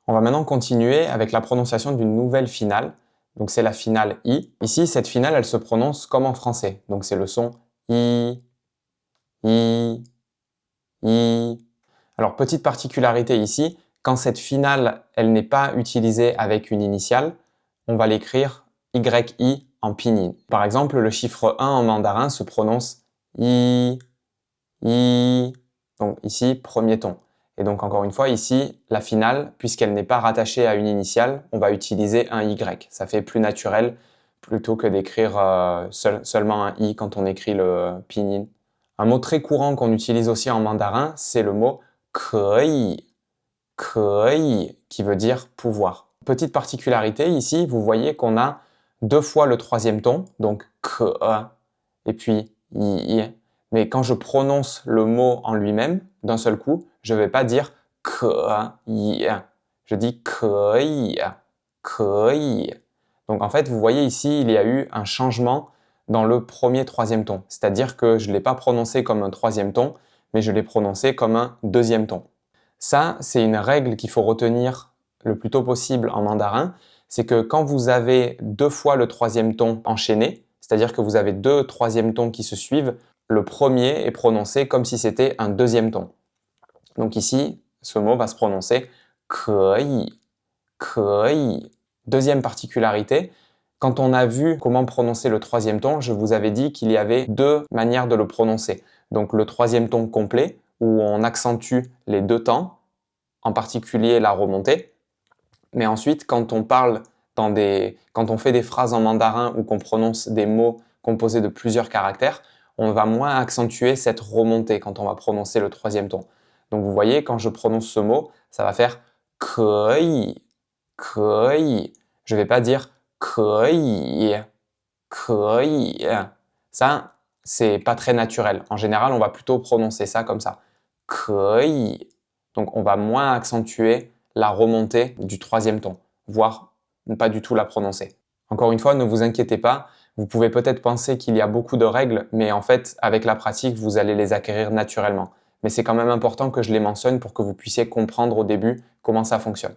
On va maintenant continuer avec la prononciation d'une nouvelle finale. Donc c'est la finale I. Ici, cette finale, elle se prononce comme en français. Donc c'est le son I, I, I. Alors petite particularité ici, quand cette finale, elle n'est pas utilisée avec une initiale, on va l'écrire YI en pinyin. Par exemple, le chiffre 1 en mandarin se prononce I, I. Donc ici, premier ton. Et donc encore une fois, ici, la finale, puisqu'elle n'est pas rattachée à une initiale, on va utiliser un Y. Ça fait plus naturel plutôt que d'écrire seulement un I quand on écrit le pinyin. Un mot très courant qu'on utilise aussi en mandarin, c'est le mot 可以, 可以, qui veut dire pouvoir. Petite particularité ici, vous voyez qu'on a deux fois le troisième ton, donc 可, et puis yi. Mais quand je prononce le mot en lui-même, d'un seul coup, je ne vais pas dire 可以, je dis 可以, 可以. Donc en fait, vous voyez ici, il y a eu un changement dans le premier troisième ton. C'est-à-dire que je ne l'ai pas prononcé comme un troisième ton, mais je l'ai prononcé comme un deuxième ton. Ça, c'est une règle qu'il faut retenir le plus tôt possible en mandarin. C'est que quand vous avez deux fois le troisième ton enchaîné, c'est-à-dire que vous avez deux troisièmes tons qui se suivent, le premier est prononcé comme si c'était un deuxième ton. Donc ici, ce mot va se prononcer 可以, 可以. Deuxième particularité, quand on a vu comment prononcer le troisième ton, je vous avais dit qu'il y avait deux manières de le prononcer. Donc le troisième ton complet, où on accentue les deux temps, en particulier la remontée. Mais ensuite, quand on parle quand on fait des phrases en mandarin ou qu'on prononce des mots composés de plusieurs caractères, on va moins accentuer cette remontée quand on va prononcer le troisième ton. Donc vous voyez, quand je prononce ce mot, ça va faire 可以, 可以. Je ne vais pas dire 可以, 可以. Ça, c'est pas très naturel. En général, on va plutôt prononcer ça comme ça. 可以. Donc on va moins accentuer la remontée du troisième ton, voire ne pas du tout la prononcer. Encore une fois, ne vous inquiétez pas, vous pouvez peut-être penser qu'il y a beaucoup de règles, mais en fait, avec la pratique, vous allez les acquérir naturellement. Mais c'est quand même important que je les mentionne pour que vous puissiez comprendre au début comment ça fonctionne.